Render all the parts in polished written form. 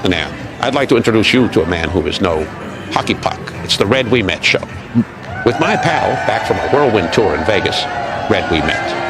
Now, I'd like to introduce you to a man who is no hockey puck. It's the Red Wemette Show. With my pal, back from a whirlwind tour in Vegas, Red Wemette.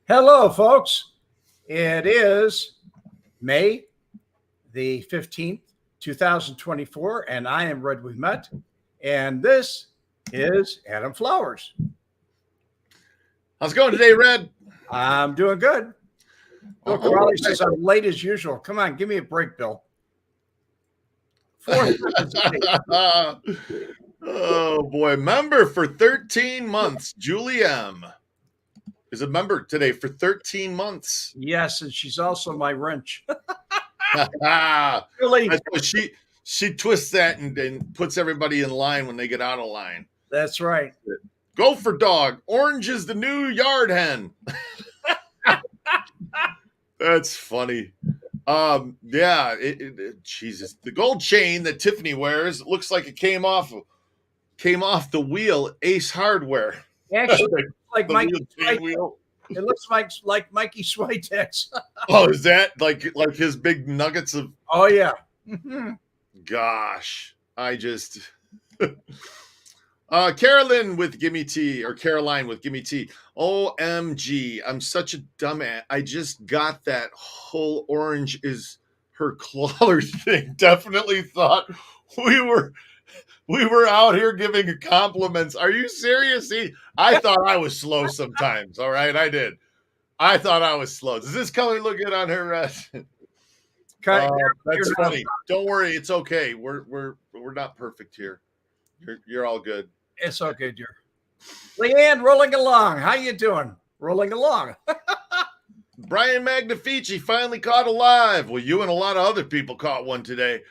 Hello, folks. It is May the 15th, 2024, and I am Red Wemette, and this is Adam Flowers. How's it going today, Red? I'm doing good. Bill Crowley says I'm late as usual. Come on, give me a break, Bill. 4 seconds. Oh, boy. Member for 13 months, Julie M. is a member today for 13 months. Yes, and she's also my wrench. Really? She twists that and puts everybody in line when they get out of line. That's right. Go for dog. Orange is the new yard hen. That's funny. Yeah, Jesus. The gold chain that Tiffany wears looks like it came off the wheel at Ace Hardware. Actually, like Mikey wheel. It looks like Mikey Switek's. Oh, is that like his big nuggets of? Oh yeah. Gosh, I just. Caroline with Gimme Tea, or Caroline with Gimme Tea. OMG, I'm such a dumbass. I just got that whole orange is her collar thing. Definitely thought we were out here giving compliments. Are you serious? I thought I was slow sometimes. All right, I did. I thought I was slow. Does this color look good on her? That's funny. Don't worry, it's okay. We're not perfect here. You're all good. It's okay, dear. Leanne, rolling along. How you doing? Rolling along. Brian Magnifici finally caught a live. Well, you and a lot of other people caught one today.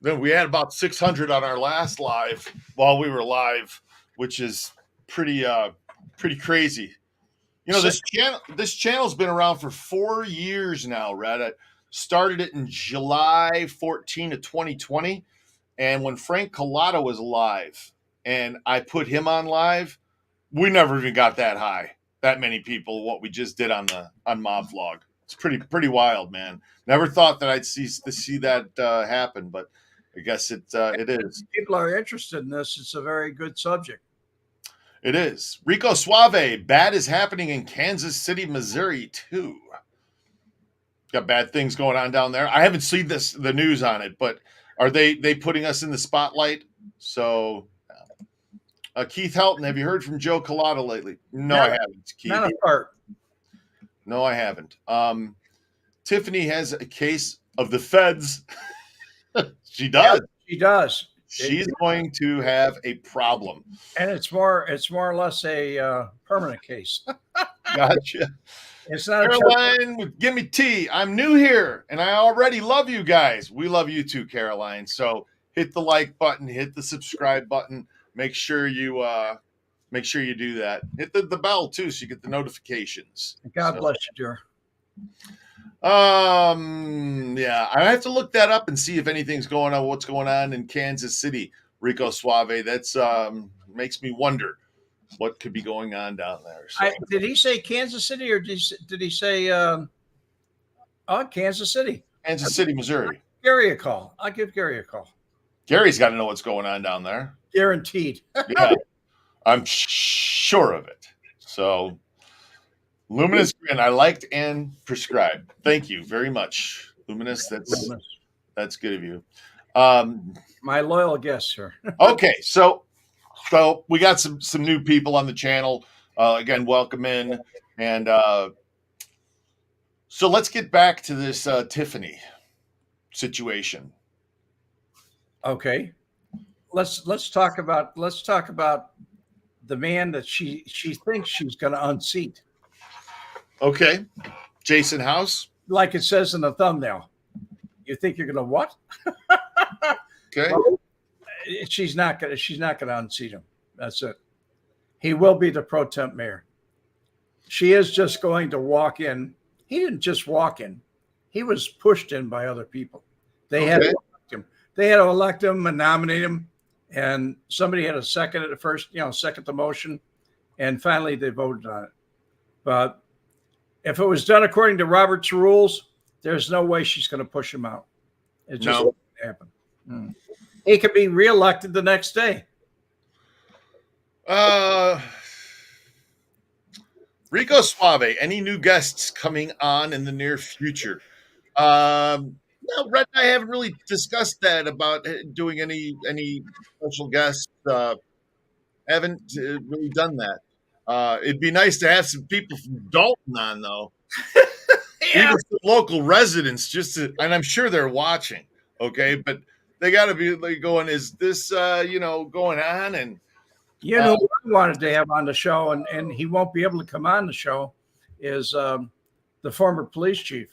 Then we had about 600 on our last live while we were live, which is pretty crazy. You know, this channel's been around for 4 years now, Red. I started it in July 14 of 2020. And when Frank Collada was live and I put him on live, we never even got that many people, what we just did on Mob Vlog. It's pretty wild, man. Never thought that I'd see that happen, but I guess it is. People are interested in this. It's a very good subject. It is. Rico Suave, bad is happening in Kansas City, Missouri, too. Got bad things going on down there. I haven't seen the news on it, but are they putting us in the spotlight? So, Keith Helton, have you heard from Joe Collada lately? No, I haven't. Keith. Not a part. No, I haven't. Tiffany has a case of the feds. She does. Yeah, she does. She's going to have a problem. And it's more or less a permanent case. Gotcha. It's not Caroline with Gimme Tea. I'm new here, and I already love you guys. We love you too, Caroline. So hit the like button, hit the subscribe button. Make sure you do that. Hit the bell too, so you get the notifications. God bless you, dear. Yeah, I have to look that up and see if anything's going on. What's going on in Kansas City, Rico Suave? That's makes me wonder what could be going on down there. So. Did he say Kansas City or did he say Kansas City? Kansas City, Missouri. Gary a call. I'll give Gary a call. Gary's got to know what's going on down there. Guaranteed. Yeah, I'm sure of it. So, Luminous Grin, I liked and prescribed. Thank you very much, Luminous. That's good of you. My loyal guest, sir. Okay, so we got some new people on the channel. Again, welcome in, and so let's get back to this Tiffany situation. Okay, let's talk about the man that she thinks she's going to unseat. Okay, Jason House. Like it says in the thumbnail. You think you're going to what? Okay. Well, she's not going to unseat him. That's it. He will be the pro temp mayor. She is just going to walk in. He didn't just walk in. He was pushed in by other people. They had to elect him. They had to elect him and nominate him. And somebody had to second it at first, second the motion. And finally they voted on it. But if it was done according to Robert's rules, there's no way she's going to push him out. It just won't happen. He could be reelected the next day. Rico Suave, any new guests coming on in the near future? No, Red and I haven't really discussed that about doing any special guests. Haven't really done that. It'd be nice to have some people from Dolton on, though. Even some local residents, and I'm sure they're watching. Okay, but they got to be like going, is this going on? And who I wanted to have on the show, and he won't be able to come on the show, is the former police chief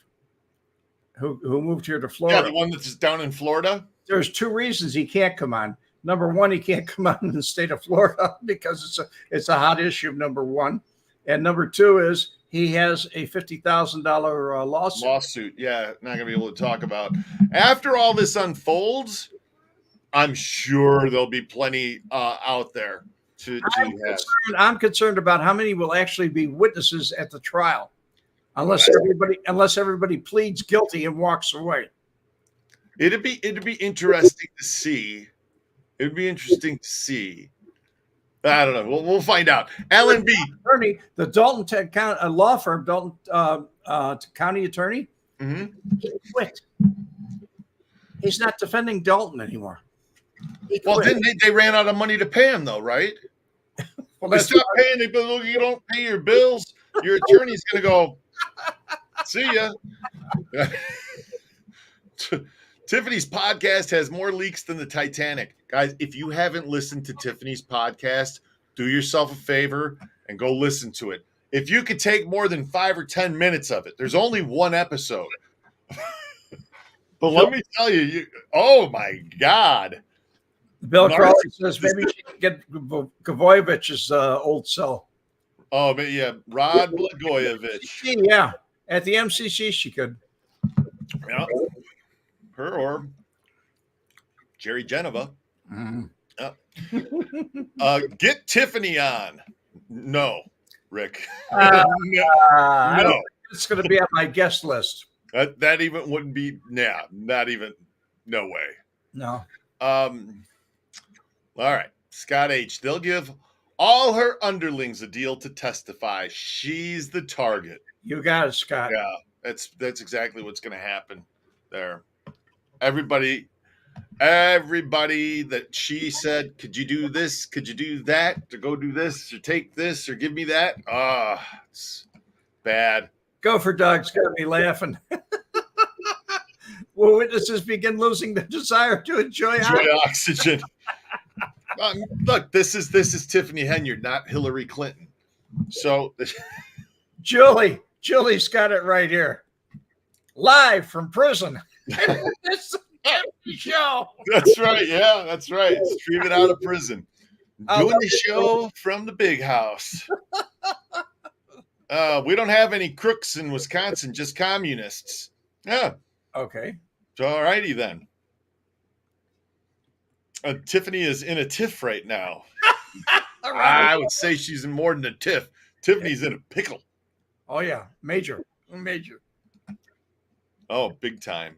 who moved here to Florida. Yeah, the one that's down in Florida. There's two reasons he can't come on. Number one, he can't come on in the state of Florida because it's a hot issue, number one. And number two is he has a $50,000 lawsuit. Lawsuit, yeah, not going to be able to talk about. After all this unfolds, I'm sure there'll be plenty out there to have. I'm concerned about how many will actually be witnesses at the trial, unless everybody pleads guilty and walks away. It'd be interesting to see. It'd be interesting to see. I don't know. We'll find out. Alan B. Attorney, the Dolton law firm, Dolton county attorney, he quit. He's not defending Dolton anymore. Well, then they ran out of money to pay him, though, right? Well, they stopped paying. They go, look, you don't pay your bills, your attorney's going to go, see ya. Tiffany's podcast has more leaks than the Titanic. Guys, if you haven't listened to Tiffany's podcast, do yourself a favor and go listen to it. If you could take more than 5 or 10 minutes of it, there's only one episode. But let me tell you, oh my God. Bill Crawley says maybe she can get Gavoyevich's old cell. Oh, but yeah, Rod Blagojevich. Yeah, at the MCC she could. Yeah. Her or Jerry Geneva. Get Tiffany on. No, Rick. No. It's going to be on my guest list. That even wouldn't be. Yeah, not even. No way. No. All right, Scott H. They'll give all her underlings a deal to testify. She's the target. You got it, Scott. Yeah, that's exactly what's going to happen there. Everybody that she said, could you do this? Could you do that? To go do this or take this or give me that? It's bad. Gopher Dog's got me laughing. Will witnesses begin losing the desire to enjoy oxygen? Look, this is Tiffany Henyard, not Hillary Clinton. So, Julie's got it right here, live from prison. It's a show. That's right. Yeah, that's right. Streaming out of prison, doing the show from the big house. We don't have any crooks in Wisconsin, just communists. Yeah. Okay. So, all righty then. Tiffany is in a tiff right now. I would say she's in more than a tiff. Tiffany's in a pickle. Oh, yeah. Major. Oh, big time.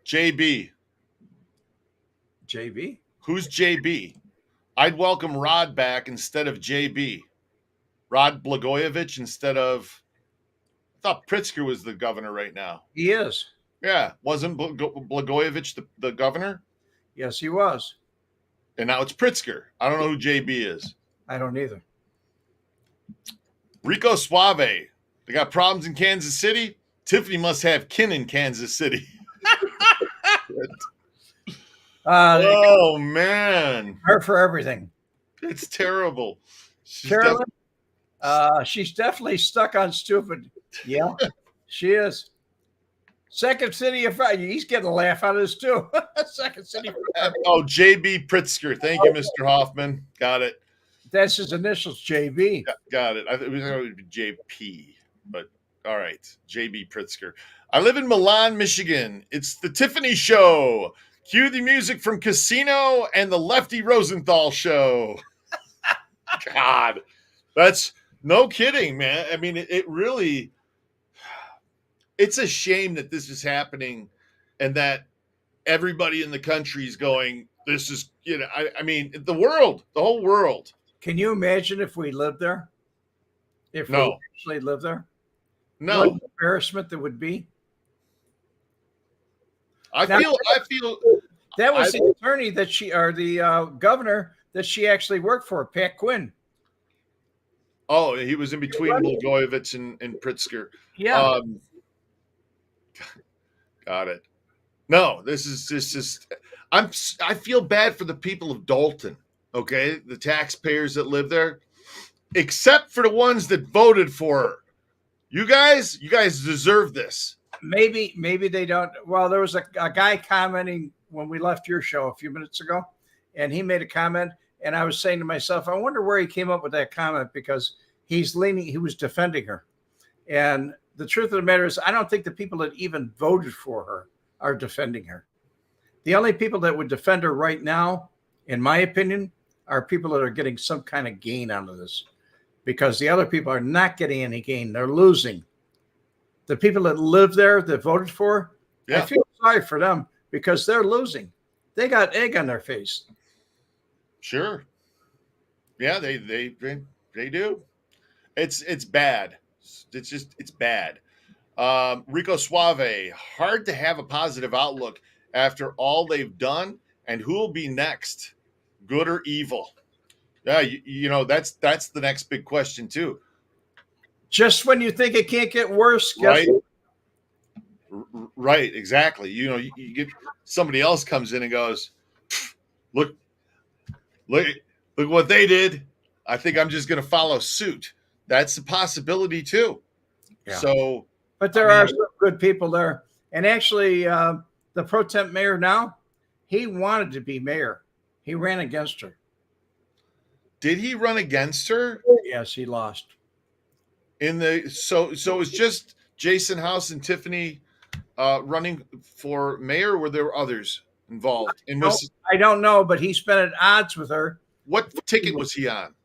JB. JB? Who's JB? I'd welcome Rod back instead of JB. Rod Blagojevich instead of... I thought Pritzker was the governor right now. He is. Yeah. Wasn't Blagojevich the governor? Yes, he was. And now it's Pritzker. I don't know who JB is. I don't either. Rico Suave. They got problems in Kansas City. Tiffany must have kin in Kansas City. Man. Her for everything. It's terrible. Carolyn, She's definitely stuck on stupid. Yeah, she is. Second City of Fire. He's getting a laugh out of this too. Second City of Fire. Oh, JB Pritzker. Thank you, Mr. Hoffman. Got it. That's his initials, JB. Got it. I thought it would be JP, but all right. JB Pritzker. I live in Milan, Michigan. It's the Tiffany Show. Cue the music from Casino and the Lefty Rosenthal Show. God, that's no kidding, man. I mean, it really, it's a shame that this is happening and that everybody in the country is going, this is, I mean, the whole world. Can you imagine if we lived there? If we actually lived there? No. What embarrassment there would be? I feel that was the attorney that the governor that she actually worked for, Pat Quinn. Oh, he was in between Blagojevich and Pritzker. Yeah. Got it. No, this is just I feel bad for the people of Dolton, okay? The taxpayers that live there, except for the ones that voted for her. You guys deserve this. Maybe they don't. Well, there was a guy commenting when we left your show a few minutes ago, and he made a comment, and I was saying to myself, I wonder where he came up with that comment, because he was defending her. And the truth of the matter is, I don't think the people that even voted for her are defending her. The only people that would defend her right now, in my opinion, are people that are getting some kind of gain out of this, because the other people are not getting any gain. They're losing. The people that live there that voted for her, I feel sorry for them because they're losing. They got egg on their face. Sure. Yeah, they do. It's bad. It's bad. Rico Suave, hard to have a positive outlook after all they've done, and who will be next, good or evil? Yeah, that's the next big question too. Just when you think it can't get worse, right? Right, exactly. You get somebody else comes in and goes, look what they did. I think I'm just going to follow suit. That's a possibility too. Yeah. So, but there are some good people there, and actually, the pro temp mayor now, he wanted to be mayor. He ran against her. Did he run against her? Yes, he lost. So it's just Jason House and Tiffany running for mayor, or were there others involved? I don't know, but he's been at odds with her. What ticket was he on?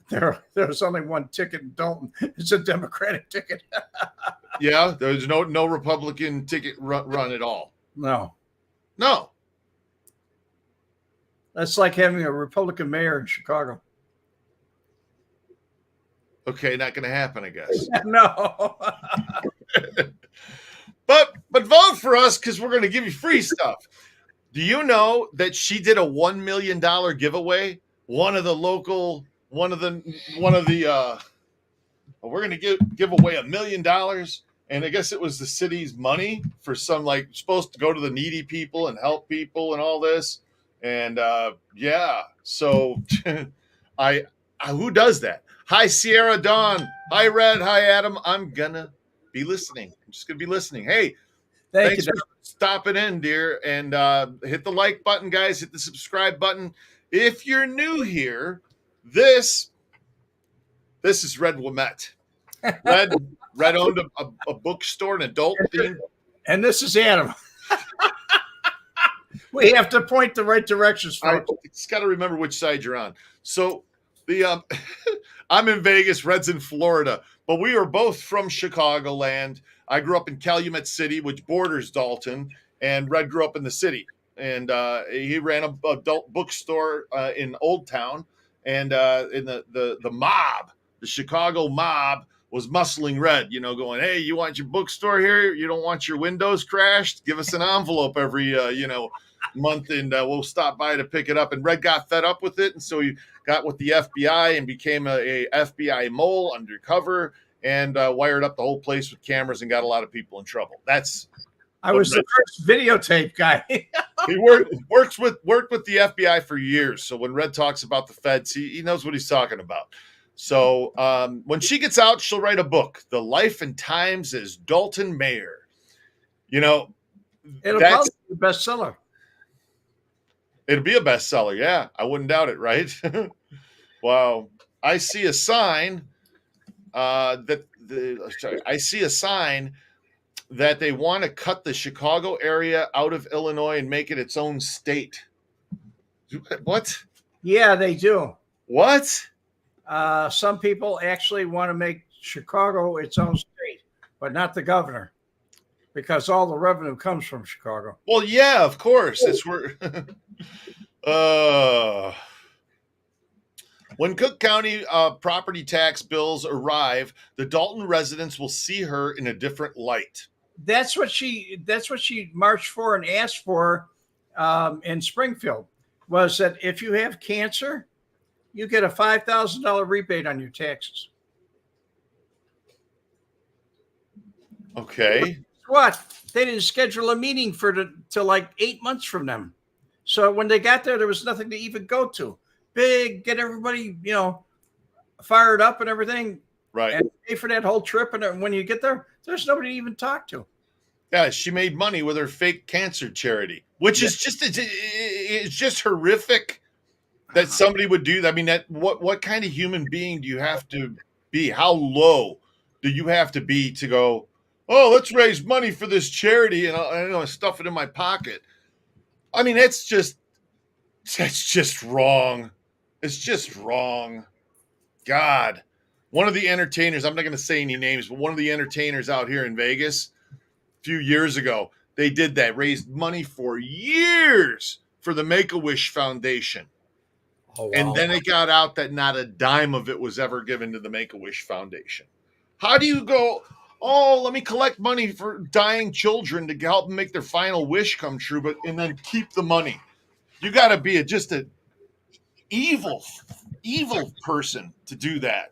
There was only one ticket in Dolton. It's a Democratic ticket. Yeah, there was no Republican ticket run at all. No. That's like having a Republican mayor in Chicago. Okay, not going to happen, I guess. No. But vote for us because we're going to give you free stuff. Do you know that she did a $1 million giveaway? We're going to give away $1 million, and I guess it was the city's money for some, supposed to go to the needy people and help people and all this. And so who does that? Hi, Sierra Dawn. Hi, Red. Hi, Adam. I'm gonna be listening. I'm just gonna be listening. Hey, thanks for stopping in, dear. And hit the like button, guys. Hit the subscribe button. If you're new here, this is Red Wemette. Red owned a bookstore, an adult theme. And this is Adam. We have to point the right directions. I just got to remember which side you're on. So I'm in Vegas, Red's in Florida, but we are both from Chicagoland. I grew up in Calumet City, which borders Dolton, and Red grew up in the city. And he ran a adult bookstore in Old Town, and in the mob, the Chicago mob, was muscling Red, going, hey, you want your bookstore here? You don't want your windows crashed? Give us an envelope every, month, and we'll stop by to pick it up. And Red got fed up with it, and so he got with the FBI and became a FBI mole undercover, and wired up the whole place with cameras and got a lot of people in trouble. I was the first videotape guy. He worked with the FBI for years. So when Red talks about the feds, he knows what he's talking about. So when she gets out, she'll write a book, The Life and Times as Dolton Mayor. You know, It'll probably be a bestseller. It'll be a bestseller. Yeah, I wouldn't doubt it, right? Wow. I see a sign that they want to cut the Chicago area out of Illinois and make it its own state. What? Yeah, they do. What? Some people actually want to make Chicago its own state, but not the governor, because all the revenue comes from Chicago. Well, yeah, of course. It's where. When Cook County property tax bills arrive, the Dolton residents will see her in a different light. That's what she marched for and asked for in Springfield, was that if you have cancer, you get a $5,000 rebate on your taxes. Okay. What? They didn't schedule a meeting till like 8 months from them. So when they got there was nothing to even go to. Get everybody, fired up and everything. Right. And pay for that whole trip. And when you get there, there's nobody to even talk to. Yeah, she made money with her fake cancer charity, which is just horrific that somebody would do that. I mean, what kind of human being do you have to be? How low do you have to be to go, oh, let's raise money for this charity and I'll stuff it in my pocket? I mean, that's just wrong. It's just wrong. God. One of the entertainers, I'm not going to say any names, but one of the entertainers out here in Vegas a few years ago, they did that, raised money for years for the Make-A-Wish Foundation. Oh, wow. And then it got out that not a dime of it was ever given to the Make-A-Wish Foundation. How do you go, oh, let me collect money for dying children to help them make their final wish come true, and then keep the money? You got to be just an evil person to do that.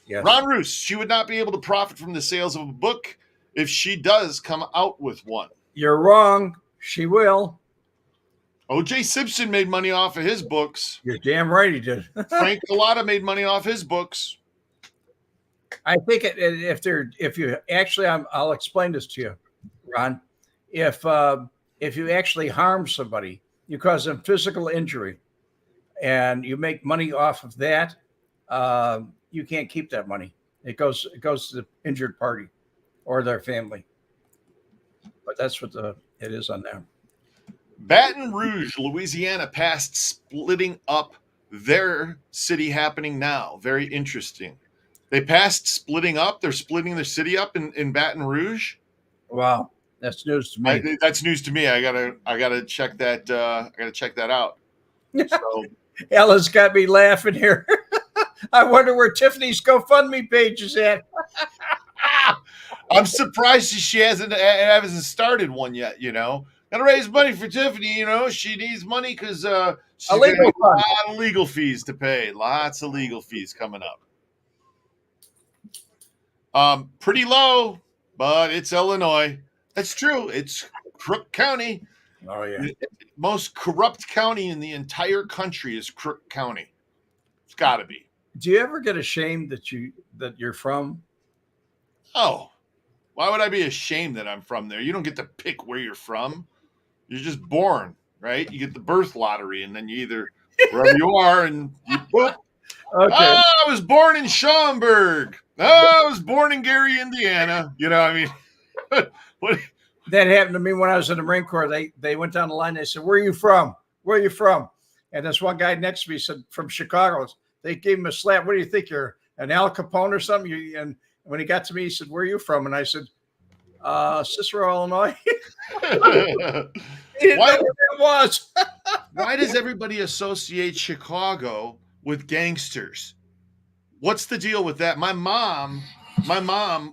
Yes. Ron Roos, she would not be able to profit from the sales of a book if she does come out with one. You're wrong. She will. O.J. Simpson made money off of his books. You're damn right he did. Frank Galata made money off his books. I think I'll explain this to you, Ron. If you actually harm somebody, you cause them physical injury, and you make money off of that, you can't keep that money. It goes to the injured party or their family. But that's what it is on there. Baton Rouge, Louisiana passed splitting up their city happening now. Very interesting. They passed splitting up. They're splitting their city up in Baton Rouge. Wow, that's news to me. That's news to me. I gotta check that. I gotta check that out. So. Ella's got me laughing here. I wonder where Tiffany's GoFundMe page is at. I'm surprised she hasn't started one yet. Gotta raise money for Tiffany. She needs money because she's got a lot of legal fees to pay. Lots of legal fees coming up. Pretty low, but it's Illinois. That's true. It's Crook County. Oh yeah. The most corrupt county in the entire country is Crook County. It's got to be. Do you ever get ashamed that you're from? Oh, why would I be ashamed that I'm from there? You don't get to pick where you're from. You're just born, right? You get the birth lottery, and then you either wherever you are, and you boop. Okay. Oh, I was born in Schaumburg. Oh, I was born in Gary, Indiana. What? That happened to me when I was in the Marine Corps. They went down the line. They said, "Where are you from? Where are you from?" And this one guy next to me said, "From Chicago." They gave him a slap. What do you think? You're an Al Capone or something? And when he got to me, he said, "Where are you from?" And I said, Cicero, Illinois. He didn't know what that was. Why does everybody associate Chicago with gangsters? What's the deal with that? My mom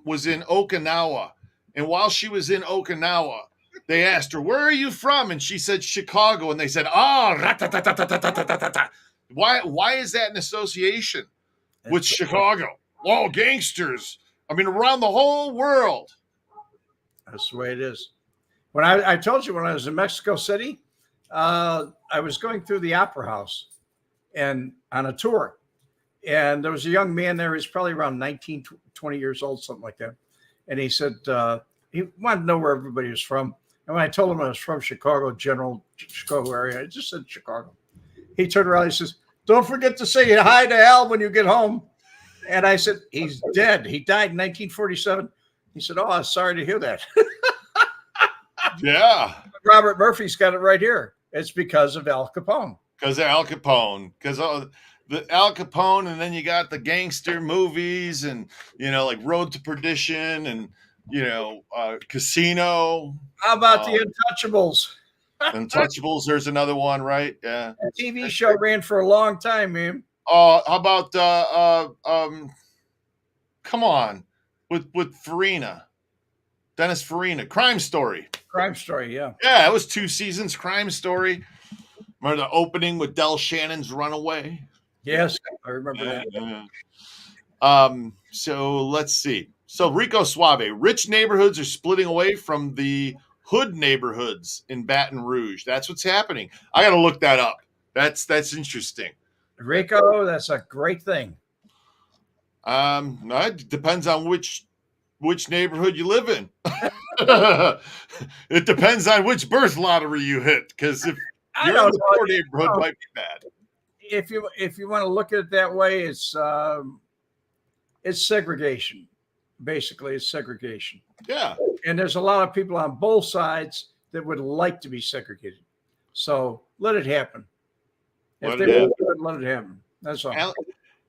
was in Okinawa. And while she was in Okinawa, they asked her, "Where are you from?" And she said, "Chicago." And they said, "Oh, why is that an association with Chicago? Oh, gangsters. I mean, around the whole world." That's the way it is. When I told you when I was in Mexico City, I was going through the Opera House and on a tour. And there was a young man there. He's probably around 19, 20 years old, something like that. And he said he wanted to know where everybody was from. And when I told him I was from Chicago, general Chicago area, I just said Chicago. He turned around and he says, "Don't forget to say hi to Al when you get home." And I said, "He's dead. He died in 1947. He said, "Oh, I'm sorry to hear that." Yeah. Robert Murphy's got it right here. It's because of Al Capone. Because of Al Capone. Because the Al Capone, and then you got the gangster movies and, like Road to Perdition and, Casino. How about the Untouchables? Untouchables, there's another one, right? Yeah. The TV show ran for a long time, man. How about come on, with Farina, Dennis Farina, Crime Story. Crime Story, yeah. Yeah, it was 2 seasons. Crime Story. Remember the opening with Del Shannon's Runaway? Yes, I remember that. So let's see. So Rico Suave, rich neighborhoods are splitting away from the hood neighborhoods in Baton Rouge. That's what's happening. I got to look that up. That's interesting. Rico, that's a great thing. It depends on which neighborhood you live in. It depends on which birth lottery you hit. Because if you're in the poor neighborhood, might be bad. If you want to look at it that way, it's segregation. Basically, it's segregation. Yeah. And there's a lot of people on both sides that would like to be segregated. So let it happen. If they want to do it, let it happen. That's all.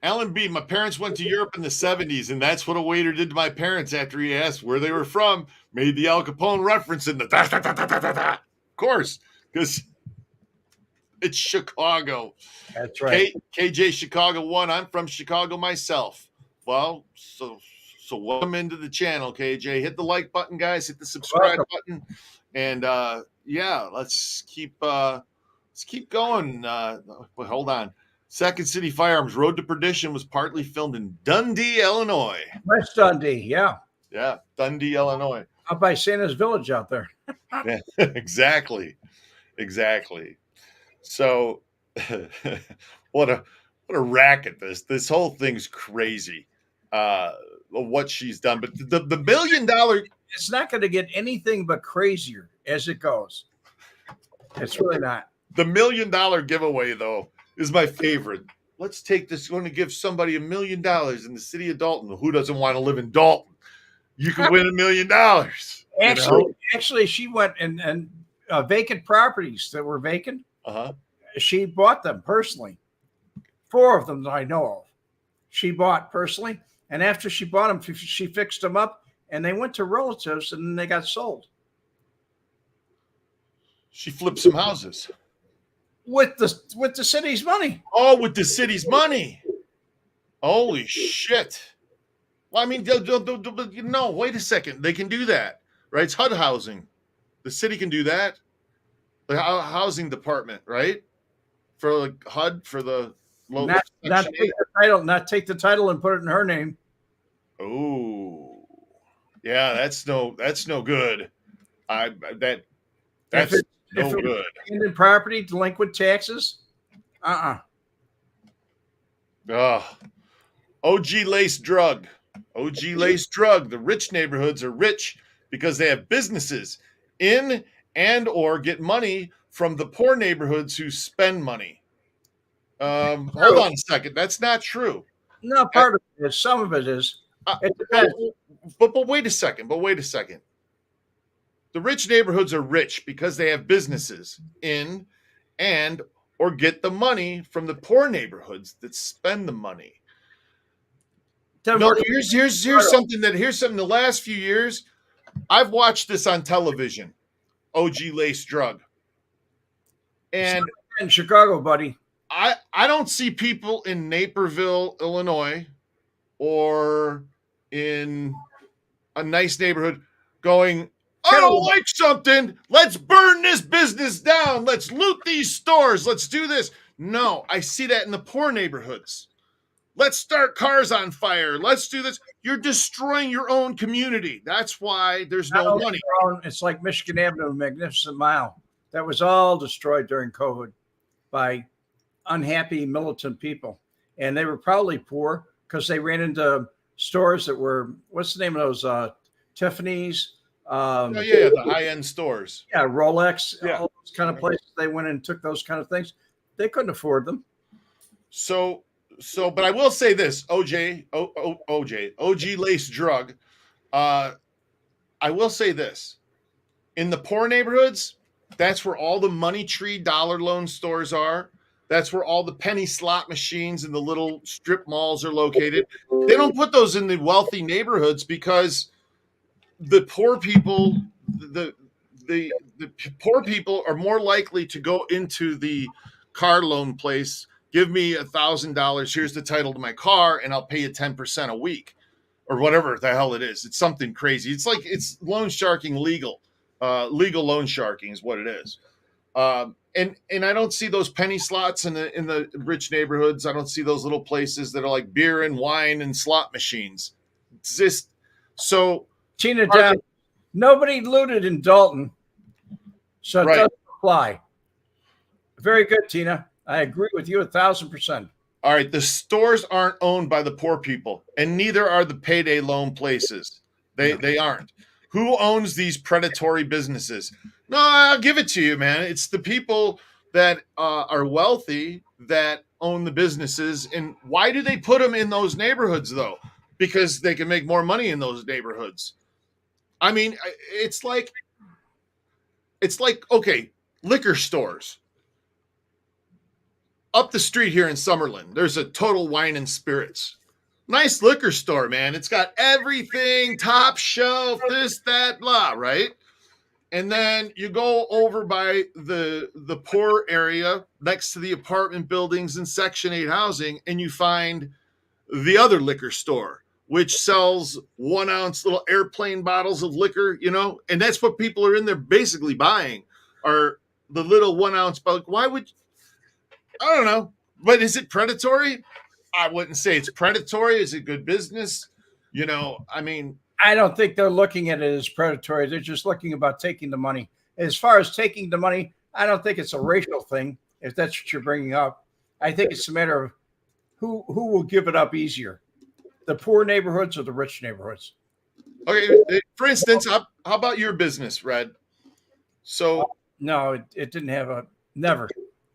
Alan B., my parents went to Europe in the 70s, and that's what a waiter did to my parents after he asked where they were from. Made the Al Capone reference in the da. Of course, because it's Chicago. That's right. KJ Chicago 1. I'm from Chicago myself. Well, so welcome into the channel, KJ. Hit the like button, guys. Hit the subscribe button, and let's keep going. But hold on. Second City Firearms Road to Perdition was partly filmed in Dundee, Illinois. West Dundee, yeah. Yeah, Dundee, Illinois. Up by Santa's Village out there. Yeah, exactly. So what a racket this whole thing's crazy. What she's done, but the $1 million, it's not going to get anything but crazier as it goes. It's really not. The $1 million giveaway though is my favorite. Let's take this. Going to give somebody $1 million in the city of Dolton. Who doesn't want to live in Dolton? You can win $1 million. Actually, she went and vacant properties that were vacant. She bought them personally. 4 of them that I know of. She bought personally, and after she bought them, she fixed them up, and they went to relatives, and then they got sold. She flipped some houses with the city's money. Oh, with the city's money! Holy shit! Well, I mean, no. Wait a second. They can do that, right? It's HUD housing. The city can do that. The housing department, right? For like HUD for the local. Not take the title and put it in her name. Oh, yeah, that's no good. That's no good. Abandoned property, delinquent taxes. OG Lace Drug. OG Lace Drug. The rich neighborhoods are rich because they have businesses in and or get money from the poor neighborhoods who spend money. Hold on a second. That's not true. No, part of it is. Some of it is. It depends. But wait a second. The rich neighborhoods are rich because they have businesses in and or get the money from the poor neighborhoods that spend the money. No, here's something the last few years I've watched this on television. OG Lace Drug. And in Chicago, buddy. I don't see people in Naperville, Illinois, or in a nice neighborhood going, I don't like something. Let's burn this business down. Let's loot these stores. Let's do this. No, I see that in the poor neighborhoods. Let's start cars on fire. Let's do this. You're destroying your own community. That's why there's no money. It's like Michigan Avenue, Magnificent Mile. That was all destroyed during COVID by unhappy militant people. and they were probably poor because they ran into stores that were, what's the name of those? Tiffany's. Oh yeah, the high-end stores. Yeah, Rolex, Yeah. all those kind of places. They went and took those kind of things. They couldn't afford them. So, but I will say this, OG lace drug. I will say this: in the poor neighborhoods, that's where all the money tree dollar loan stores are. That's where all the penny slot machines and the little strip malls are located. They don't put those in the wealthy neighborhoods because the poor people, the poor people are more likely to go into the car loan place. Give me $1,000. Here's the title to my car, and I'll pay you 10% a week, or whatever the hell it is. It's something crazy. It's like it's loan sharking legal. Legal loan sharking is what it is. And I don't see those penny slots in the rich neighborhoods. I don't see those little places that are like beer and wine and slot machines. It's just so. Tina down. Nobody looted in Dolton, so it doesn't apply. Very good, Tina. I agree with you 1,000%. All right, the stores aren't owned by the poor people, and neither are the payday loan places. They aren't. Who owns these predatory businesses? No, I'll give it to you, man. It's the people that are wealthy that own the businesses. And why do they put them in those neighborhoods, though? Because they can make more money in those neighborhoods. I mean, it's like, okay, liquor stores. Up the street here in Summerlin, there's a Total Wine and Spirits. Nice liquor store, man. It's got everything, top shelf, this, that, blah, right? And then you go over by the poor area next to the apartment buildings and Section 8 housing, and you find the other liquor store, which sells 1 ounce little airplane bottles of liquor, and that's what people are in there basically buying are the little 1 ounce bottle. Why would, I don't know, but is it predatory? I wouldn't say it's predatory. Is it good business? I mean, I don't think they're looking at it as predatory. They're just looking about taking the money. As far as taking the money, I don't think it's a racial thing, if that's what you're bringing up. I think it's a matter of who will give it up easier, the poor neighborhoods or the rich neighborhoods. Okay, for instance, how about your business, Red? So no, it didn't have a never.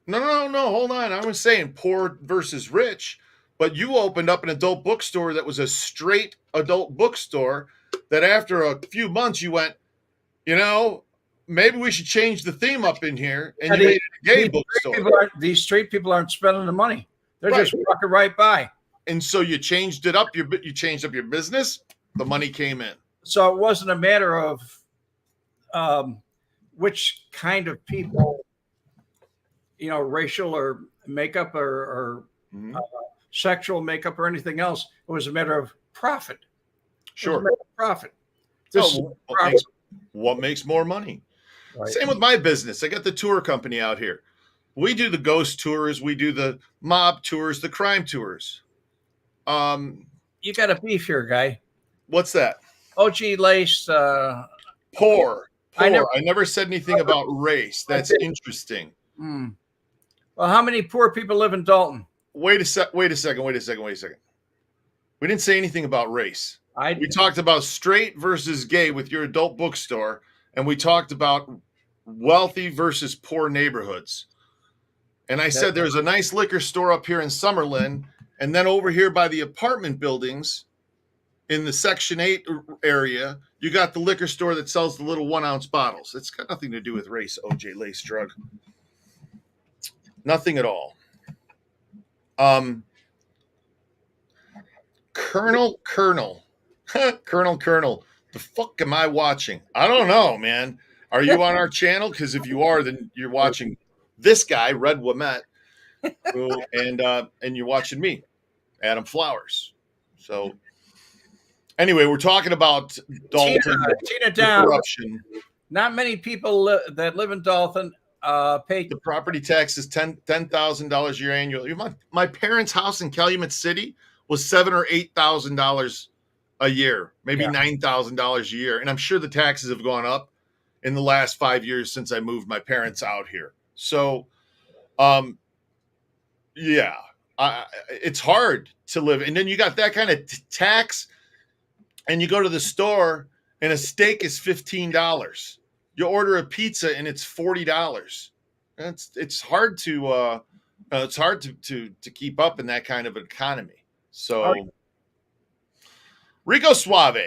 No, hold on. I was saying poor versus rich, but you opened up an adult bookstore that was a straight adult bookstore that after a few months you went, maybe we should change the theme up in here, and you made it a gay bookstore. These straight people aren't spending the money. They're just walking right by. And so you changed it up. You changed up your business. The money came in. So it wasn't a matter of which kind of people, racial or makeup or sexual makeup or anything else. It was a matter of profit. Sure. Profit. What makes more money? Right. Same with my business. I got the tour company out here. We do the ghost tours. We do the mob tours, the crime tours. You got a beef here, guy. What's that? OG Lace. Poor. I never said anything about race. That's interesting. Well, how many poor people live in Dolton? Wait a second. We didn't say anything about race. We talked about straight versus gay with your adult bookstore, and we talked about wealthy versus poor neighborhoods. And I said there's a nice liquor store up here in Summerlin, and then over here by the apartment buildings in the Section 8 area, you got the liquor store that sells the little 1 ounce bottles. It's got nothing to do with race, OJ Lace Drug. Nothing at all. Colonel, the fuck am I watching? I don't know, man. Are you on our channel? Because if you are, then you're watching this guy, Red Wemette, and you're watching me, Adam Flowers. So anyway, we're talking about Dolton, Tina down. corruption. Not many people that live in Dolton pay. The property tax is $10,000 a year annually. My parents' house in Calumet City was $7,000 or $8,000 a year, maybe $9,000 a year, and I'm sure the taxes have gone up in the last 5 years since I moved my parents out here. So, yeah, it's hard to live. And then you got that kind of tax, and you go to the store and a steak is $15. You order a pizza and it's $40. It's hard to keep up in that kind of economy. So, Rico Suave,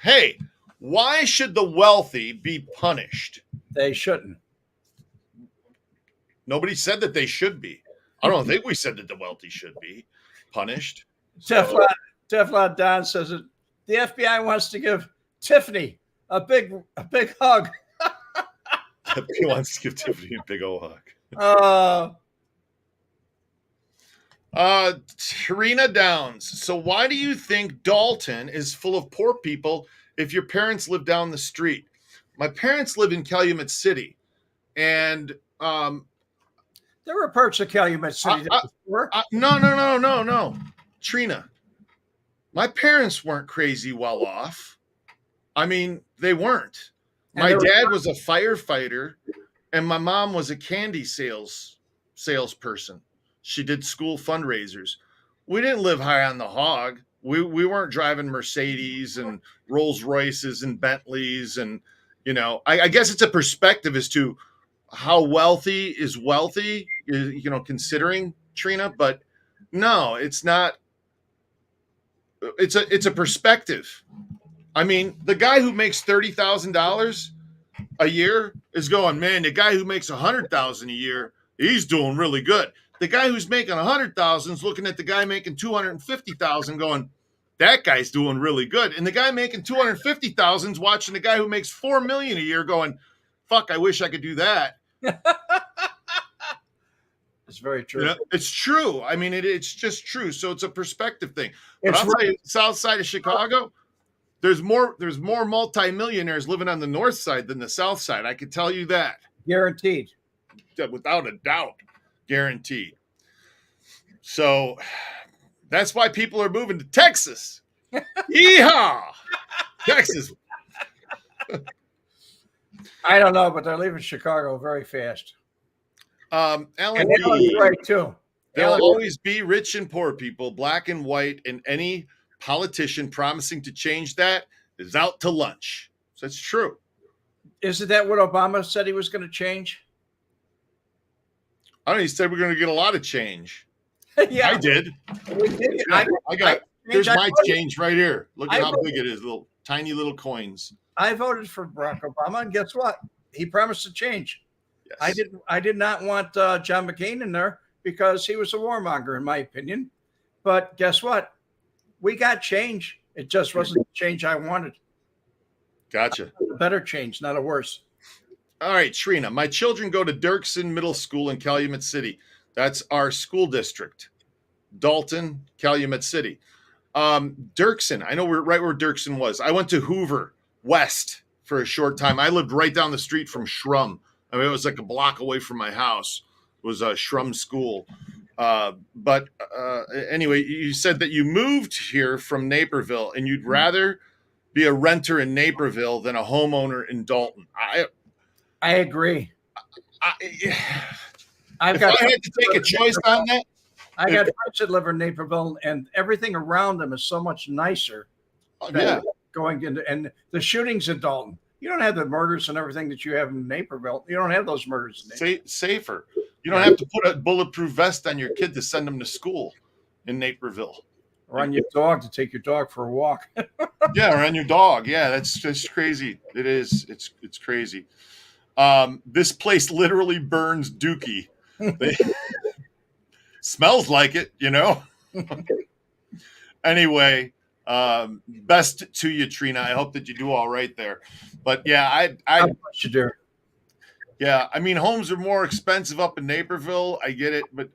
hey, why should the wealthy be punished? They shouldn't. Nobody said that they should be. I don't think we said that the wealthy should be punished. Teflon Don says that the FBI wants to give Tiffany a big hug. He wants to give Tiffany a big old hug. Tarina Downs. So why do you think Dolton is full of poor people if your parents live down the street? My parents live in Calumet City, and there were parts of Calumet City that were. No. Trina, my parents weren't crazy well off. I mean, they weren't. My dad was a firefighter, and my mom was a candy salesperson. She did school fundraisers. We didn't live high on the hog. We weren't driving Mercedes and Rolls Royces and Bentleys, and I guess it's a perspective as to how wealthy is wealthy, considering, Trina, but no, it's not. It's a perspective. I mean, the guy who makes $30,000 a year is going, man, the guy who makes $100,000 a year, he's doing really good. The guy who's making $100,000 is looking at the guy making $250,000 going, that guy's doing really good. And the guy making $250,000 is watching the guy who makes $4 million a year going, fuck, I wish I could do that. It's very true. It's true. I mean, it's just true. So it's a perspective thing. But I'll tell you, south side of Chicago, there's more multimillionaires living on the north side than the south side. I can tell you that. Guaranteed. Without a doubt. Guaranteed. So that's why people are moving to Texas. Yeehaw! Texas. I don't know, but they're leaving Chicago very fast. Alan B. Right too. There'll always be rich and poor people, black and white, and any politician promising to change that is out to lunch. So that's true. Isn't that what Obama said he was going to change? I don't know. He said we're going to get a lot of change. Yeah, I did. We did. There's my change right here. Look at how big it is. Little tiny little coins. I voted for Barack Obama, and guess what? He promised to change. Yes. I did not want John McCain in there because he was a warmonger, in my opinion. But guess what? We got change. It just wasn't the change I wanted. Gotcha. A better change, not a worse. All right, Trina. My children go to Dirksen Middle School in Calumet City. That's our school district. Dolton, Calumet City. Dirksen. I know right where Dirksen was. I went to Hoover West for a short time. I lived right down the street from Shrum. I mean, it was like a block away from my house. It was a Shrum school. But anyway, you said that you moved here from Naperville and you'd rather be a renter in Naperville than a homeowner in Dolton. I agree. If I had to take a choice on that, I got friends that live in Naperville, and everything around them is so much nicer. Going into and the shootings in Dolton. You don't have the murders and everything that you have in Naperville. You don't have those murders in Naperville. Safer. You don't have to put a bulletproof vest on your kid to send them to school in Naperville. Or on your dog to take your dog for a walk. Yeah, or on your dog. Yeah, that's crazy. It is. It's crazy. This place literally burns dookie. Smells like it, Anyway, best to you, Trina. I hope that you do all right there. But yeah, I should do. Yeah, I mean, homes are more expensive up in Naperville. I get it, but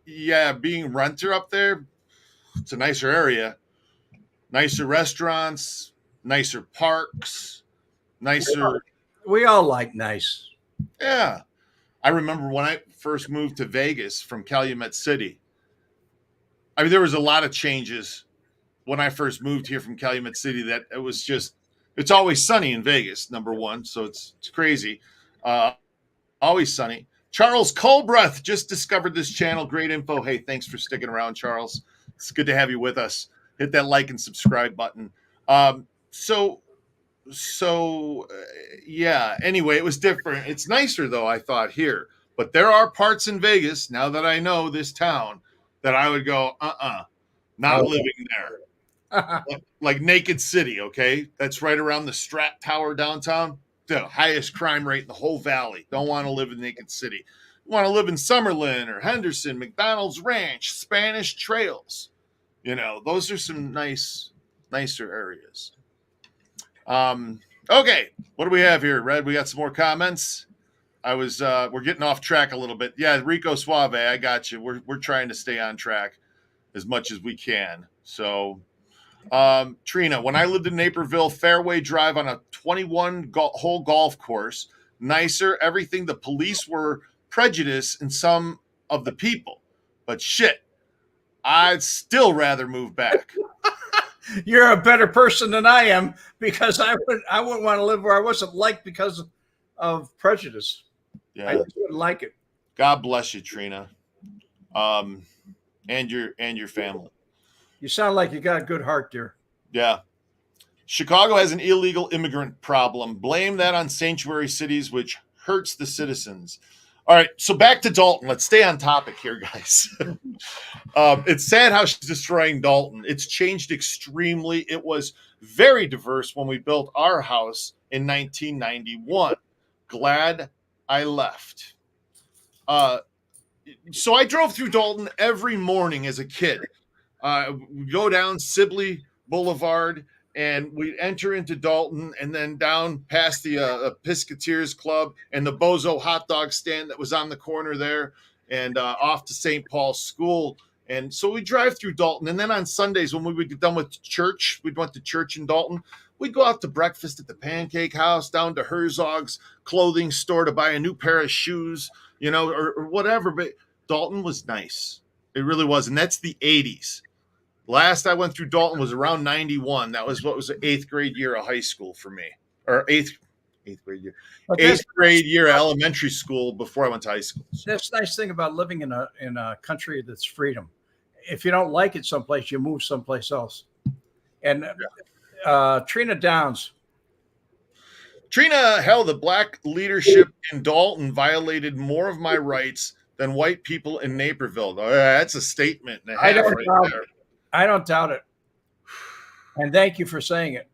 yeah, being renter up there, it's a nicer area, nicer restaurants, nicer parks, nicer. We all like nice. Yeah. I remember when I first moved to Vegas from Calumet City. I mean, there was a lot of changes when I first moved here from Calumet City that it was just, it's always sunny in Vegas, number one. So it's crazy. Always sunny. Charles Colbreth just discovered this channel. Great info. Hey, thanks for sticking around, Charles. It's good to have you with us. Hit that like and subscribe button. Yeah. Anyway, it was different. It's nicer though, I thought, here. But there are parts in Vegas, now that I know this town, that I would go, not living there. Like Naked City, okay? That's right around the Strat Tower downtown. The highest crime rate in the whole valley. Don't want to live in Naked City. You want to live in Summerlin or Henderson, McDonald's Ranch, Spanish Trails. You know, those are some nicer areas. Okay, what do we have here, Red? We got some more comments. We're getting off track a little bit. Yeah, Rico Suave, I got you. We're trying to stay on track as much as we can. So, Trina, when I lived in Naperville, fairway drive on a 21-hole golf course, nicer, everything. The police were prejudiced in some of the people, but shit, I'd still rather move back. You're a better person than I am, because I wouldn't want to live where I wasn't liked because of prejudice. Yeah, I just wouldn't like it. God bless you, Trina, and your family. You sound like you got a good heart, dear. Yeah. Chicago has an illegal immigrant problem. Blame that on sanctuary cities, which hurts the citizens. All right, so back to Dolton. Let's stay on topic here, guys. It's sad how she's destroying Dolton. It's changed extremely. It was very diverse when we built our house in 1991. Glad I left. So I drove through Dolton every morning as a kid. We go down Sibley Boulevard, and we enter into Dolton, and then down past the Pisketeers Club and the Bozo hot dog stand that was on the corner there, and off to St. Paul's School. And so we drive through Dolton, and then on Sundays when we would get done with church, we'd went to church in Dolton. We'd go out to breakfast at the Pancake House, down to Herzog's clothing store to buy a new pair of shoes, you know, or whatever. But Dolton was nice. It really was, and that's the 80s. Last I went through Dolton was around 91. That was what was the 8th grade year of high school for me, or eighth grade year, eighth grade year of elementary school before I went to high school. That's the nice thing about living in a country that's freedom. If you don't like it someplace, you move someplace else. And Trina Downs. Trina, hell, the black leadership in Dolton violated more of my rights than white people in Naperville. Oh, yeah, that's a statement and a half right there. I don't doubt it. And thank you for saying it.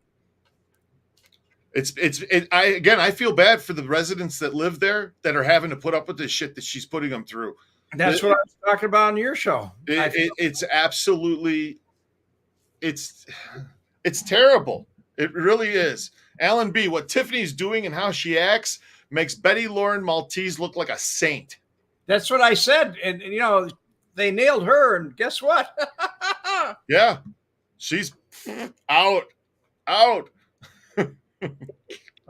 I feel bad for the residents that live there that are having to put up with this shit that she's putting them through. That's what I was talking about on your show. It's absolutely, it's terrible. It really is. Alan B., what Tiffany's doing and how she acts makes Betty Lauren Maltese look like a saint. That's what I said. And you know, they nailed her, and guess what? Yeah, she's out. Oh,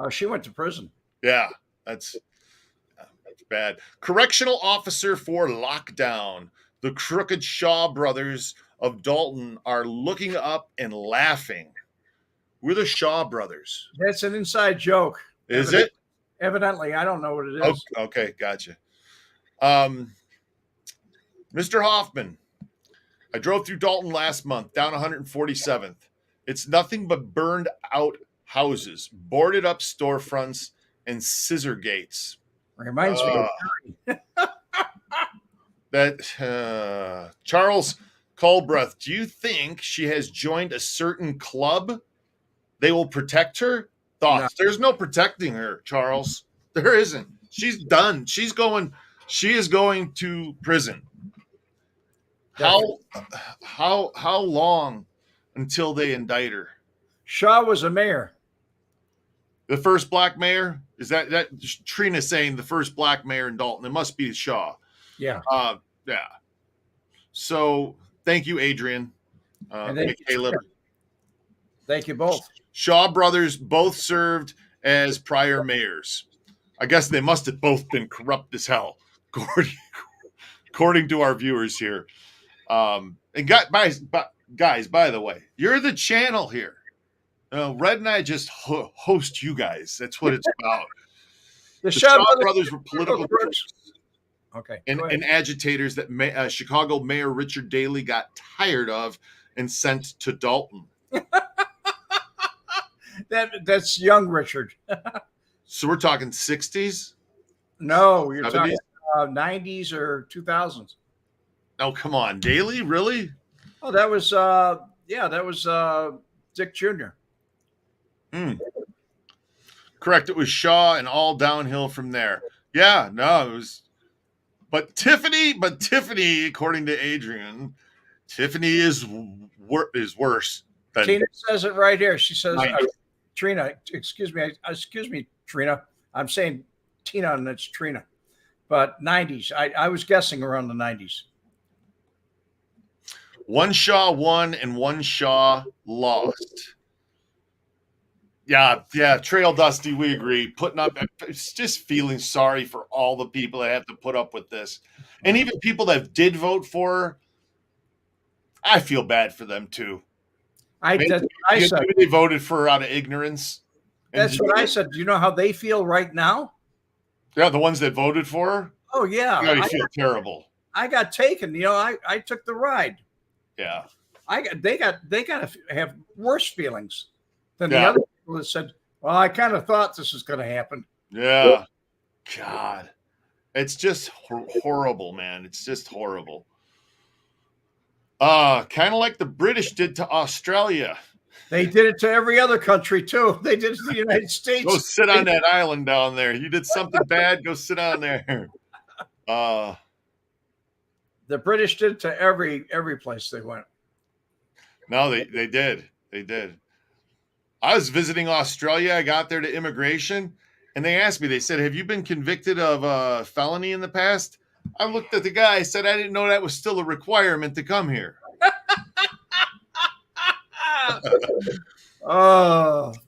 she went to prison. Yeah, that's bad. Correctional officer for lockdown. The crooked Shaw brothers of Dolton are looking up and laughing. We're the Shaw brothers. That's an inside joke. Is it? Evidently, I don't know what it is. Okay, gotcha. Mr. Hoffman, I drove through Dolton last month, down 147th. It's nothing but burned out houses, boarded up storefronts, and scissor gates. Reminds me of that. Charles Colbreth, do you think she has joined a certain club? They will protect her? Thoughts? No. There's no protecting her, Charles. There isn't. She's done. She is going to prison. How long until they indict her? Shaw was a mayor. The first black mayor? Is that Trina saying the first black mayor in Dolton? It must be Shaw. Yeah. Yeah. So thank you, Adrian. And Caleb. Thank you both. Shaw brothers both served as prior mayors. I guess they must have both been corrupt as hell, according to our viewers here. And guys, by the way, you're the channel here. Red and I just host you guys. That's what it's about. The Shaw brothers were political crooks. Okay. and agitators that Chicago Mayor Richard Daley got tired of and sent to Dolton. That's young Richard. So we're talking 60s? No, you're 70s? talking 90s or 2000s. Oh, come on. Daley? Really? Oh, that was Dick Jr. Correct. It was Shaw and all downhill from there. Yeah, no, it was. But Tiffany, according to Adrian, Tiffany is worse than Tina says it right here. She says, 90s. Trina, excuse me, Trina. I'm saying Tina and it's Trina. But 90s. I was guessing around the 90s. One Shaw won and one Shaw lost. Yeah, Trail Dusty, we agree. Putting up, it's just feeling sorry for all the people that have to put up with this. And even people that did vote for her, I feel bad for them too. That's what I said. Maybe they voted for her out of ignorance. That's what I said. Do you know how they feel right now? Yeah, the ones that voted for her? Oh, yeah. You gotta feel terrible. I got taken. I took the ride. Yeah. They got to have worse feelings than the other people that said, well, I kind of thought this was going to happen. Yeah. God. It's just horrible, man. It's just horrible. Kind of like the British did to Australia. They did it to every other country, too. They did it to the United States. Go sit on that island down there. You did something bad, go sit on there. The British did it to every place they went. No, they did. They did. I was visiting Australia. I got there to immigration, and they asked me, they said, have you been convicted of a felony in the past? I looked at the guy. I said, I didn't know that was still a requirement to come here.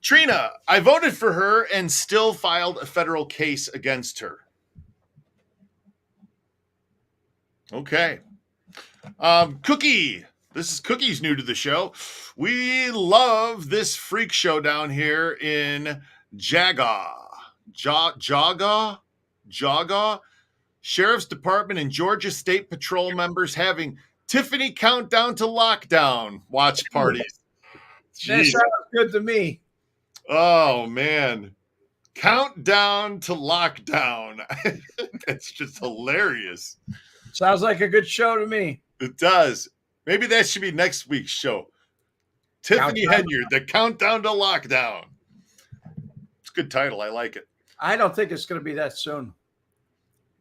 Trina, I voted for her and still filed a federal case against her. Okay. Cookie. This is Cookie's new to the show. We love this freak show down here in Jaga. Sheriff's Department and Georgia State Patrol members having Tiffany countdown to lockdown watch parties. That sounds good to me. Oh, man. Countdown to lockdown. That's just hilarious. Sounds like a good show to me. It does. Maybe that should be next week's show. Tiffany Henyard, the countdown to lockdown. It's a good title. I like it. I don't think it's going to be that soon.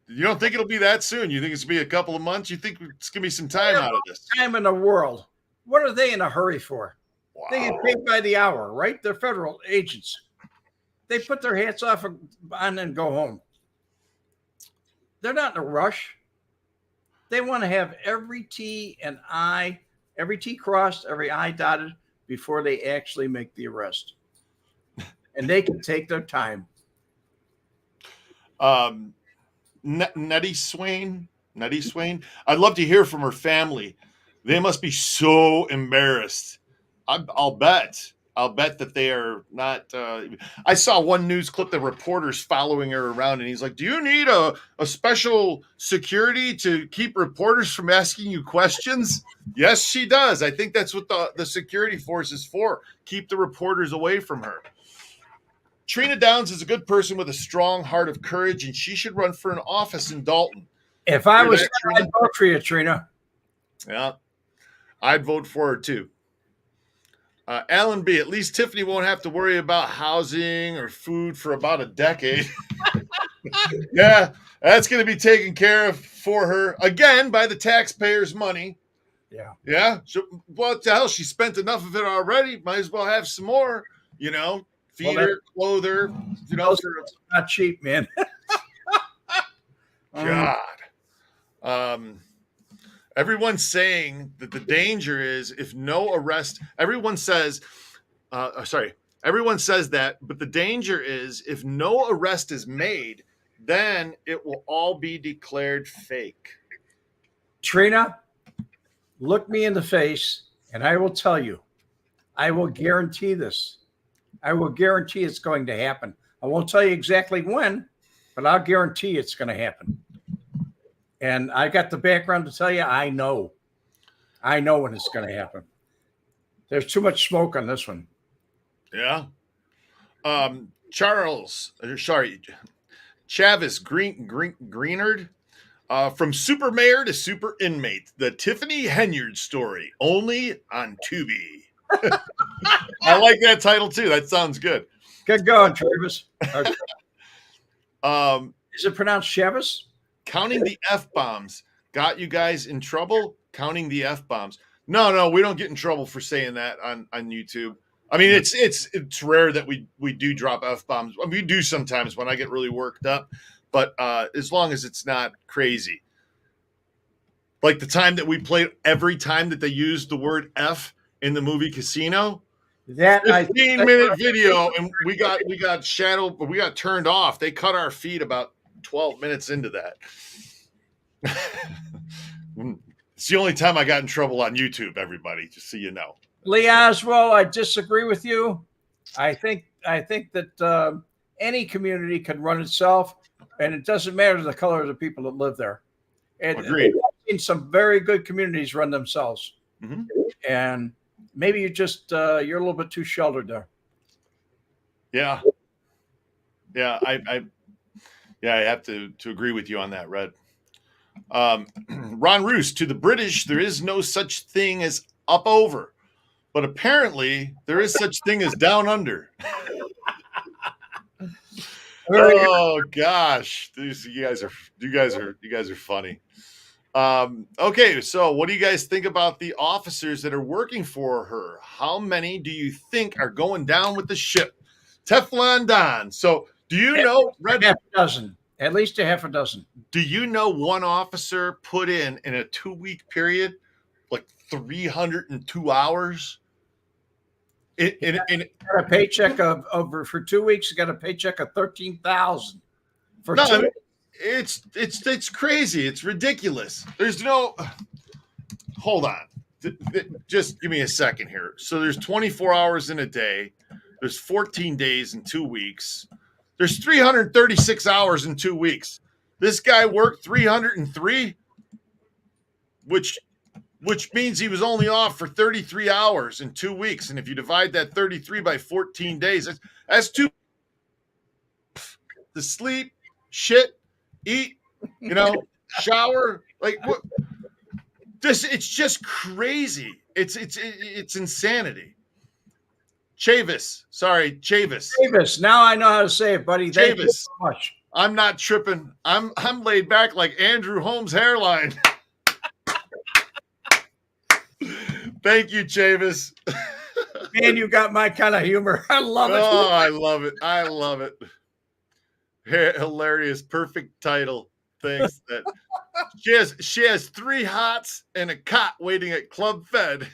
You don't think it'll be that soon? You think it's going to be a couple of months? You think it's going to be some time out of this? Time in the world. What are they in a hurry for? Wow. They get paid by the hour, right? They're federal agents. They put their hats off on and go home. They're not in a rush. They want to have every T crossed, every I dotted before they actually make the arrest. And they can take their time. Nettie Swain. I'd love to hear from her family. They must be so embarrassed. I'll bet that they are not. I saw one news clip, the reporters following her around, and he's like, do you need a special security to keep reporters from asking you questions? Yes, she does. I think that's what the security force is for. Keep the reporters away from her. Trina Downs is a good person with a strong heart of courage, and she should run for an office in Dolton. If I was, I'd vote for you, Trina. Yeah, I'd vote for her too. Alan B., at least Tiffany won't have to worry about housing or food for about a decade. Yeah, that's going to be taken care of for her, again, by the taxpayers' money. Yeah. Yeah? What the hell? She spent enough of it already. Might as well have some more, feed her, clothe her. Not cheap, man. God. Everyone's saying that the danger is if no arrest, everyone says that, but the danger is if no arrest is made, then it will all be declared fake. Trina, look me in the face and I will tell you, I will guarantee this. I will guarantee it's going to happen. I won't tell you exactly when, but I'll guarantee it's going to happen. And I got the background to tell you, I know when it's going to happen. There's too much smoke on this one. Yeah. Chavis Greenard. From super mayor to super inmate, the Tiffany Henyard story, only on Tubi. I like that title too. That sounds good. Good going, Travis. Okay. Um, Is it pronounced Chavis? Counting the F-bombs got you guys in trouble? Counting the F-bombs. No, we don't get in trouble for saying that on YouTube. I mean, it's rare that we do drop F-bombs. I mean, we do sometimes when I get really worked up, but as long as it's not crazy. Like the time that we played, every time that they used the word F in the movie Casino, that 15-minute video, and we got turned off. They cut our feed about 12 minutes into that. It's the only time I got in trouble on YouTube, everybody, just so you know. Lee Oswald, I disagree with you. I think that any community can run itself, and it doesn't matter the color of the people that live there. Agreed. I've seen some very good communities run themselves, and maybe you're a little bit too sheltered there. Yeah. I have to agree with you on that, Red. Ron Roos, to the British, there is no such thing as up over, but apparently there is such thing as down under. Oh gosh, you guys are funny. Okay, so what do you guys think about the officers that are working for her? How many do you think are going down with the ship? Teflon Don. So do you know, Red? Half a dozen, at least a half a dozen. Do you know one officer put in a 2-week period, like 302 hours? Got a paycheck of over for 2 weeks. Got a paycheck of $13,000 for 2 weeks. It's crazy. It's ridiculous. There's no. Hold on. Just give me a second here. So there's 24 hours in a day. There's 14 days in 2 weeks. There's 336 hours in 2 weeks. This guy worked 303, which means he was only off for 33 hours in 2 weeks. And if you divide that 33 by 14 days, that's two. To sleep, shit, eat, shower, like what? It's just crazy. It's insanity. Chavis. Now I know how to say it, buddy. Thank you so much. I'm not tripping. I'm laid back like Andrew Holmes' hairline. Thank you, Chavis. Man, you got my kind of humor. I love it. Oh, I love it. Hilarious. Perfect title. Thanks. That she has 3 hots and a cot waiting at Club Fed.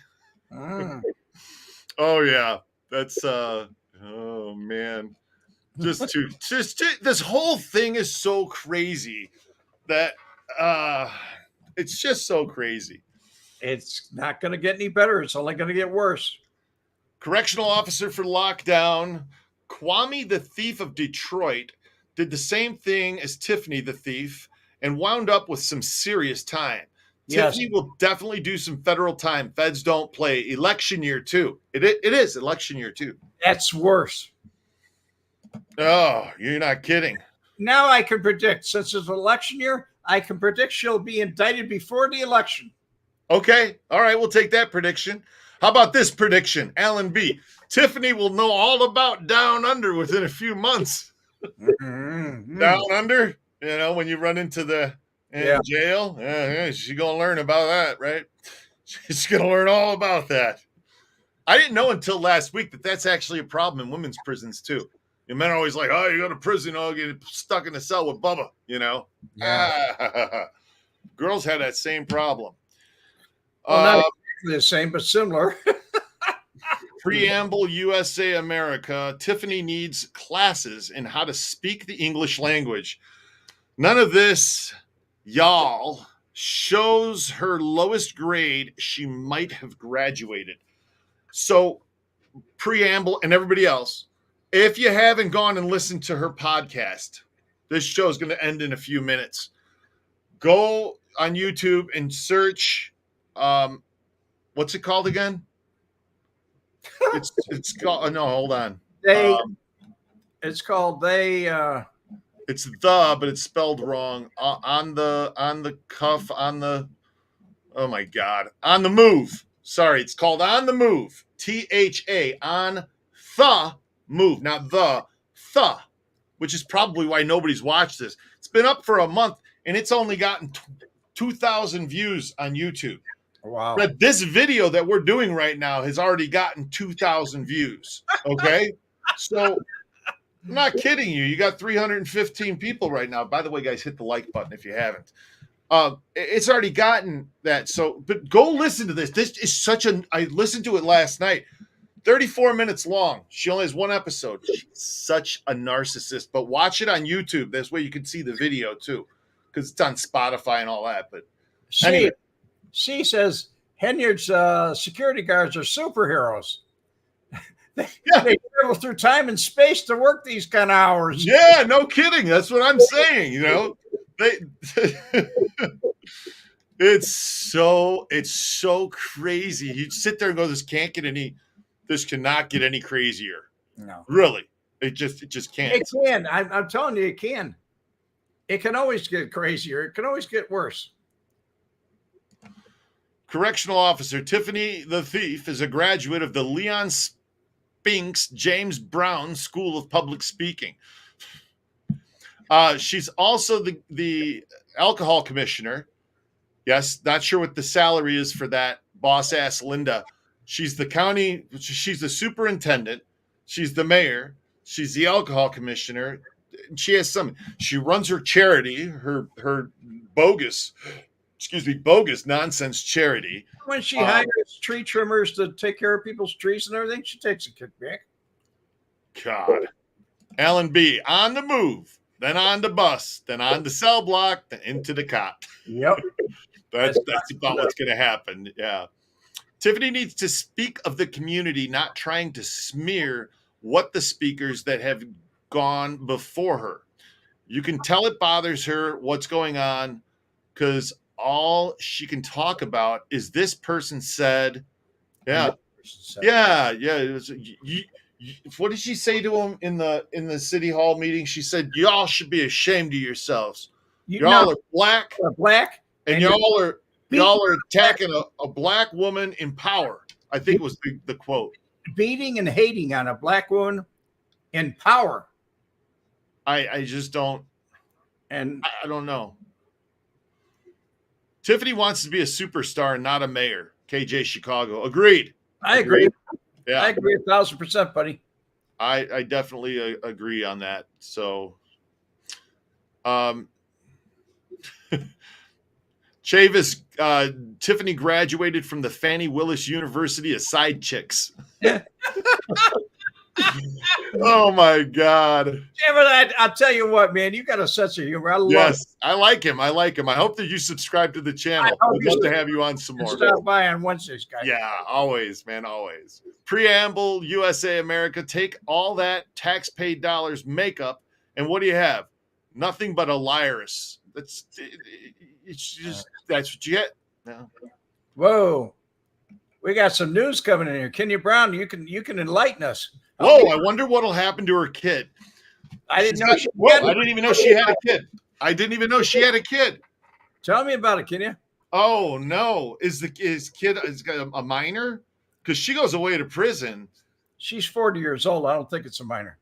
Oh yeah. That's oh man. Just this whole thing is so crazy that it's just so crazy. It's not going to get any better. It's only going to get worse. Correctional officer for lockdown, Kwame the Thief of Detroit, did the same thing as Tiffany the Thief and wound up with some serious time. Yes. Tiffany will definitely do some federal time. Feds don't play. Election year too. It is election year too. That's worse. Oh, you're not kidding. Now I can predict, since it's election year, I can predict she'll be indicted before the election. Okay. All right. We'll take that prediction. How about this prediction? Alan B. Tiffany will know all about Down Under within a few months. Down Under, when you run into the jail, she's going to learn about that, right? She's going to learn all about that. I didn't know until last week that that's actually a problem in women's prisons, too. And men are always like, oh, you go to prison, oh, you get stuck in a cell with Bubba, Yeah. Girls have that same problem. Well, not exactly the same, but similar. Preamble USA America. Tiffany needs classes in how to speak the English language. None of this, y'all, shows her lowest grade. She might have graduated. So, preamble and everybody else, if you haven't gone and listened to her podcast, this show is going to end in a few minutes. Go on YouTube and search, what's it called again? It's called. No, hold on. It's called they. It's the, but it's spelled wrong. On the cuff, on the. Oh my God! On the move. Sorry, it's called On the Move. THA, on the move, not the, which is probably why nobody's watched this. It's been up for a month and it's only gotten 2,000 views on YouTube. Wow. But this video that we're doing right now has already gotten 2,000 views. Okay. So I'm not kidding you. You got 315 people right now. By the way, guys, hit the like button if you haven't. It's already gotten that. So, but go listen to this. This is I listened to it last night. 34 minutes long. She only has one episode. She's such a narcissist, but watch it on YouTube. That's where you can see the video too, because it's on Spotify and all that. But anyway. She says Henyard's security guards are superheroes. They travel through time and space to work these kind of hours. Yeah, no kidding. That's what I'm saying. It's so crazy. You sit there and go, this cannot get any crazier. No, really, it just can't. It can. I'm telling you, it can. It can always get crazier. It can always get worse. Correctional officer Tiffany the Thief is a graduate of the Leon Spinks James Brown School of Public Speaking. She's also the alcohol commissioner. Yes, not sure what the salary is for that. Boss ass Linda. She's the superintendent. She's the mayor. She's the alcohol commissioner. She runs her charity, her bogus nonsense charity. When she hires tree trimmers to take care of people's trees and everything, she takes a kickback. God. Alan B. on the move. Then on the bus, then on the cell block, then into the cot. Yep. That's about what's going to happen. Yeah. Tiffany needs to speak of the community, not trying to smear what the speakers that have gone before her. You can tell it bothers her what's going on because all she can talk about is this person said, yeah. It was, what did she say to him in the city hall meeting? She said, "Y'all should be ashamed of yourselves. Y'all are black, and y'all are attacking a black woman in power." I think it was the quote. Beating and hating on a black woman in power. I just don't, and I don't know. Tiffany wants to be a superstar, not a mayor. KJ Chicago. Agreed. I agree. Yeah, I agree 1,000%, buddy. I definitely agree on that. So, Chavis, Tiffany graduated from the Fannie Willis University of Side Chicks. Oh my God! Yeah, but I'll tell you what, man, you got a sense of humor. I like him. I hope that you subscribe to the channel. We'd love to have you on some more. Stop by on Wednesdays, guys. Yeah, always, man, always. Preamble, USA America, take all that tax-paid dollars makeup, and what do you have? Nothing but a liaress. It's just that's what you get. No. Whoa, we got some news coming in here. Kenya Brown, you can enlighten us. Whoa, I wonder what'll happen to her kid. I didn't know. I didn't even know she had a kid. I didn't even know she had a kid. Tell me about it, Kenya. Oh no, is kid a minor? Because she goes away to prison. She's 40 years old. I don't think it's a minor.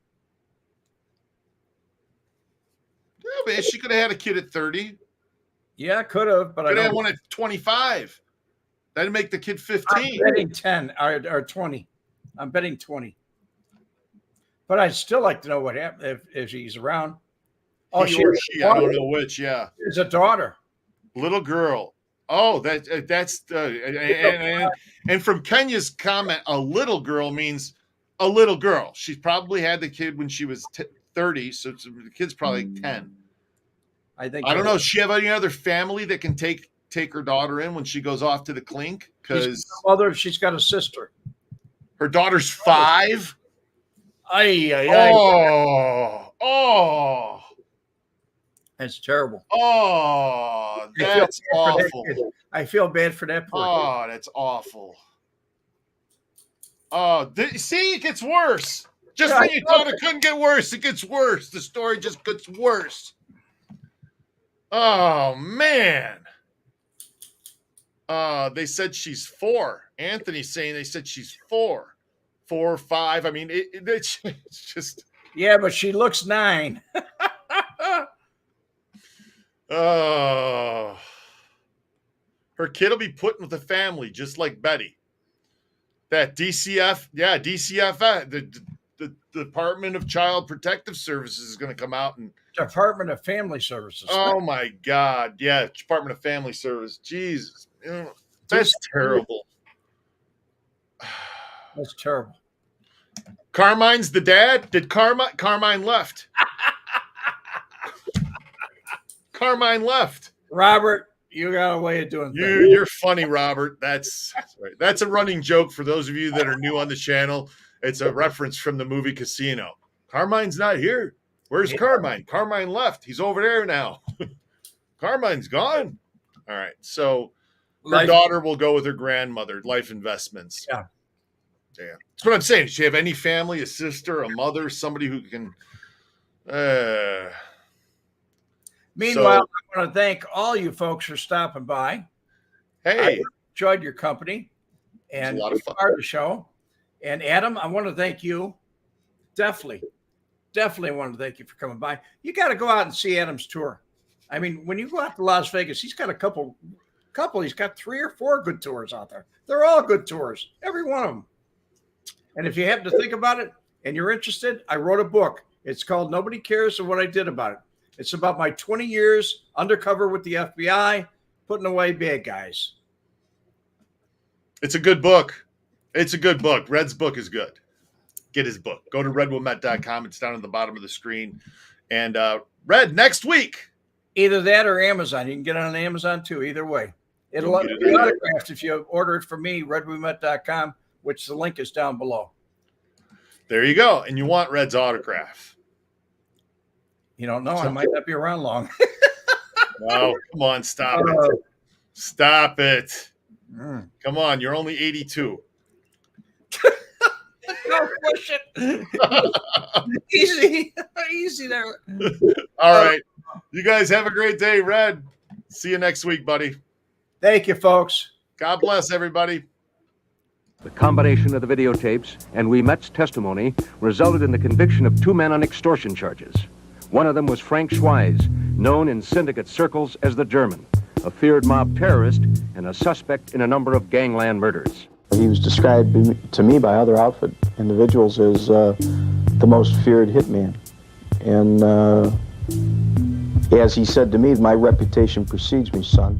Yeah, man, she could have had a kid at 30. Yeah, could have, but I could have one at 25. That'd make the kid 15. I'm betting 10 or 20. I'm betting 20. But I'd still like to know what happened if she's around. Oh, she I don't know which. Yeah, it's a daughter, little girl. Oh, that's and from Kenya's comment, a little girl means a little girl. She's probably had the kid when she was 30, so the kid's probably 10. I don't know. Does she have any other family that can take her daughter in when she goes off to the clink? Because she's got a sister. Her daughter's 5. Oh. That's terrible. Oh, that's awful. I feel bad for that poor kid. Oh, that's awful. Oh, see, it gets worse. Just when you thought it couldn't get worse, it gets worse. The story just gets worse. Oh, man. They said she's 4. Anthony's saying they said she's 4. 4 or 5. I mean, it's just. Yeah, but she looks 9. Oh. Her kid will be put with the family, just like Betty. That DCF, the Department of Child Protective Services is going to come out and Department of Family Services. Oh my God, yeah, Department of Family Service. Jesus, that's terrible. That's terrible. Carmine's the dad. Did Carmine left? Carmine left. Robert, you got a way of doing things. You're funny, Robert. That's right. That's a running joke for those of you that are new on the channel. It's a reference from the movie Casino. Carmine's not here. Where's Carmine? Carmine left. He's over there now. Carmine's gone. All right. So her daughter will go with her grandmother, Life Investments. Yeah. Yeah. That's what I'm saying. Does she have any family, a sister, a mother, somebody who can Meanwhile, I want to thank all you folks for stopping by. Hey. I enjoyed your company and a lot of fun. Part of the show. And Adam, I want to thank you. Definitely want to thank you for coming by. You got to go out and see Adam's tour. I mean, when you go out to Las Vegas, he's got a couple, he's got 3 or 4 good tours out there. They're all good tours, every one of them. And if you happen to think about it and you're interested, I wrote a book. It's called Nobody Cares What I Did About It. It's about my 20 years undercover with the FBI, putting away bad guys. It's a good book. It's a good book. Red's book is good. Get his book. Go to redwemette.com. It's down at the bottom of the screen. And Red, next week. Either that or Amazon. You can get it on Amazon too. Either way. It'll be autographed if you order it from me, redwemette.com, which the link is down below. There you go. And you want Red's autograph. You don't know. I might not be around long. No, come on. Stop it. Stop it. Come on. You're only 82. No, push it. Easy there. All right. You guys have a great day, Red. See you next week, buddy. Thank you, folks. God bless everybody. The combination of the videotapes and Wemette's testimony resulted in the conviction of 2 men on extortion charges. One of them was Frank Schweiz, known in syndicate circles as the German, a feared mob terrorist and a suspect in a number of gangland murders. He was described to me by other outfit individuals as the most feared hitman. And as he said to me, my reputation precedes me, son.